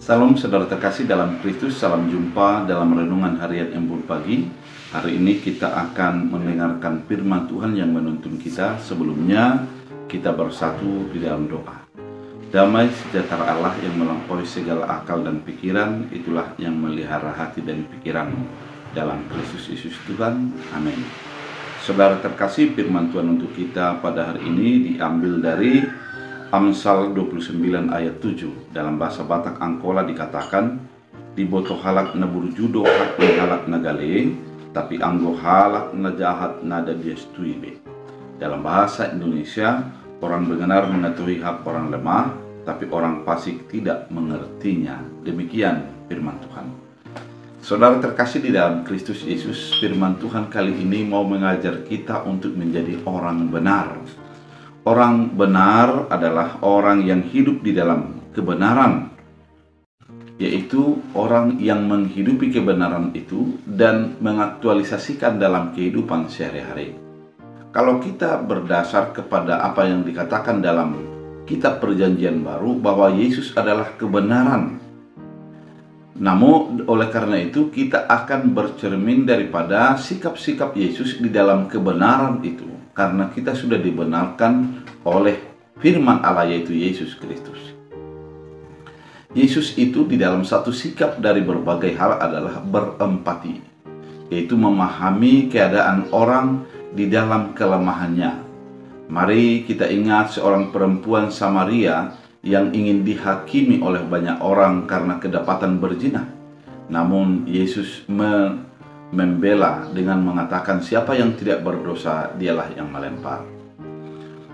Salam saudara terkasih dalam Kristus, salam jumpa dalam renungan harian Embun Pagi. Hari ini kita akan mendengarkan firman Tuhan yang menuntun kita. Sebelumnya kita bersatu di dalam doa. Damai sejahtera Allah yang melampaui segala akal dan pikiran, itulah yang melihara hati dan pikiranmu dalam Kristus Yesus Tuhan. Amin. Saudara terkasih, firman Tuhan untuk kita pada hari ini diambil dari Amsal 29 ayat 7. Dalam bahasa Batak Angkola dikatakan, di boto halak na burjudo hak na halak na gale, tapi anggo halak na jahat nada dia stuibe. Dalam bahasa Indonesia, orang benar mengetahui hak orang lemah, tapi orang fasik tidak mengertinya. Demikian firman Tuhan. Saudara terkasih di dalam Kristus Yesus, firman Tuhan kali ini mau mengajar kita untuk menjadi orang benar. Orang benar adalah orang yang hidup di dalam kebenaran, yaitu orang yang menghidupi kebenaran itu dan mengaktualisasikan dalam kehidupan sehari-hari. Kalau kita berdasar kepada apa yang dikatakan dalam kitab Perjanjian Baru bahwa Yesus adalah kebenaran, namun oleh karena itu kita akan bercermin daripada sikap-sikap Yesus di dalam kebenaran itu, karena kita sudah dibenarkan oleh firman Allah, yaitu Yesus Kristus. Yesus itu di dalam satu sikap dari berbagai hal adalah berempati, yaitu memahami keadaan orang di dalam kelemahannya. Mari kita ingat seorang perempuan Samaria yang ingin dihakimi oleh banyak orang karena kedapatan berzina. Namun Yesus membela dengan mengatakan siapa yang tidak berdosa dialah yang melempar.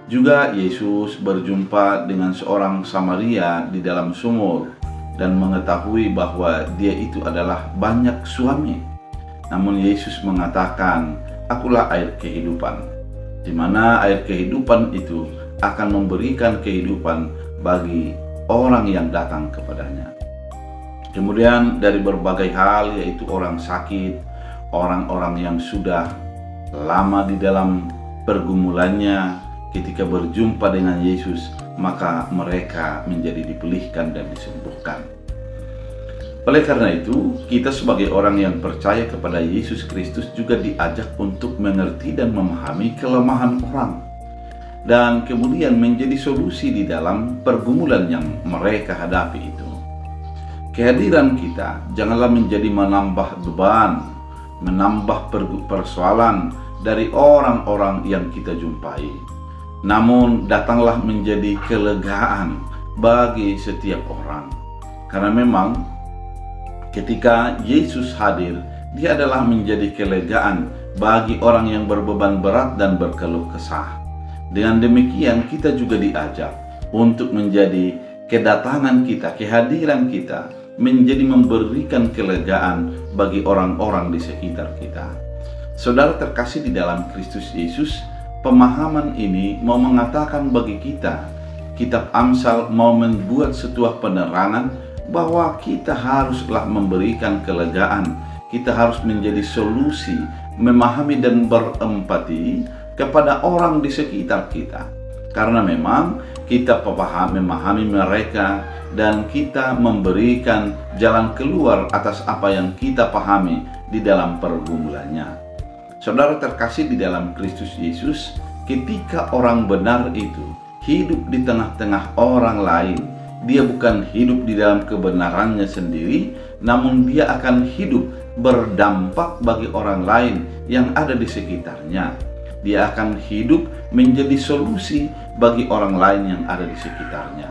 Juga Yesus berjumpa dengan seorang Samaria di dalam sumur dan mengetahui bahwa dia itu adalah banyak suami. Namun Yesus mengatakan, akulah air kehidupan, di mana air kehidupan itu akan memberikan kehidupan bagi orang yang datang kepadanya. Kemudian dari berbagai hal, yaitu orang sakit, orang-orang yang sudah lama di dalam pergumulannya, ketika berjumpa dengan Yesus, maka mereka menjadi dipulihkan dan disembuhkan. Oleh karena itu, kita sebagai orang yang percaya kepada Yesus Kristus juga diajak untuk mengerti dan memahami kelemahan orang, dan kemudian menjadi solusi di dalam pergumulan yang mereka hadapi itu. Kehadiran kita janganlah menjadi menambah beban, menambah persoalan dari orang-orang yang kita jumpai, namun datanglah menjadi kelegaan bagi setiap orang. Karena memang ketika Yesus hadir, dia adalah menjadi kelegaan bagi orang yang berbeban berat dan berkeluh kesah. Dengan demikian kita juga diajak untuk menjadi kedatangan kita, kehadiran kita menjadi memberikan kelegaan bagi orang-orang di sekitar kita. Saudara terkasih di dalam Kristus Yesus, pemahaman ini mau mengatakan bagi kita, kitab Amsal mau membuat sebuah penerangan bahwa kita haruslah memberikan kelegaan, kita harus menjadi solusi, memahami dan berempati kepada orang di sekitar kita. Karena memang kita memahami mereka dan kita memberikan jalan keluar atas apa yang kita pahami di dalam pergumulannya. Saudara terkasih di dalam Kristus Yesus, ketika orang benar itu hidup di tengah-tengah orang lain, dia bukan hidup di dalam kebenarannya sendiri, namun dia akan hidup berdampak bagi orang lain yang ada di sekitarnya. Dia akan hidup menjadi solusi bagi orang lain yang ada di sekitarnya.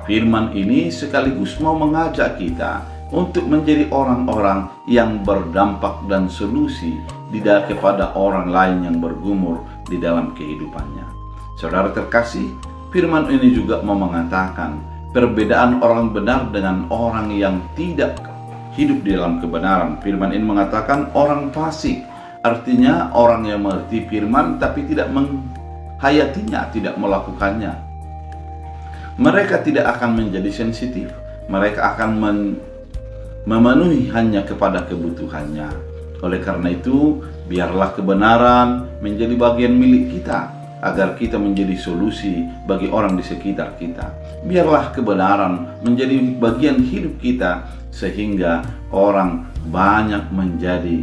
Firman ini sekaligus mau mengajak kita untuk menjadi orang-orang yang berdampak dan solusi kepada orang lain yang bergumul di dalam kehidupannya. Saudara terkasih, firman ini juga mau mengatakan perbedaan orang benar dengan orang yang tidak hidup di dalam kebenaran. Firman ini mengatakan orang fasik, artinya orang yang mengerti firman tapi tidak menghayatinya, tidak melakukannya. Mereka tidak akan menjadi sensitif, mereka akan memenuhi hanya kepada kebutuhannya. Oleh karena itu, biarlah kebenaran menjadi bagian milik kita, agar kita menjadi solusi bagi orang di sekitar kita. Biarlah kebenaran menjadi bagian hidup kita, sehingga orang banyak menjadi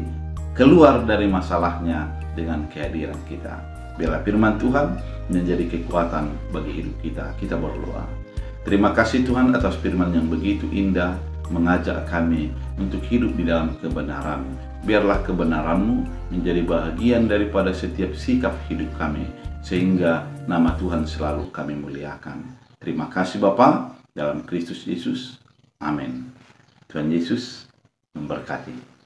keluar dari masalahnya dengan kehadiran kita. Biarlah firman Tuhan menjadi kekuatan bagi hidup kita. Kita berdoa. Terima kasih Tuhan atas firman yang begitu indah, mengajak kami untuk hidup di dalam kebenaran. Biarlah kebenaran-Mu menjadi bagian daripada setiap sikap hidup kami, sehingga nama Tuhan selalu kami muliakan. Terima kasih Bapa, dalam Kristus Yesus. Amin. Tuhan Yesus memberkati.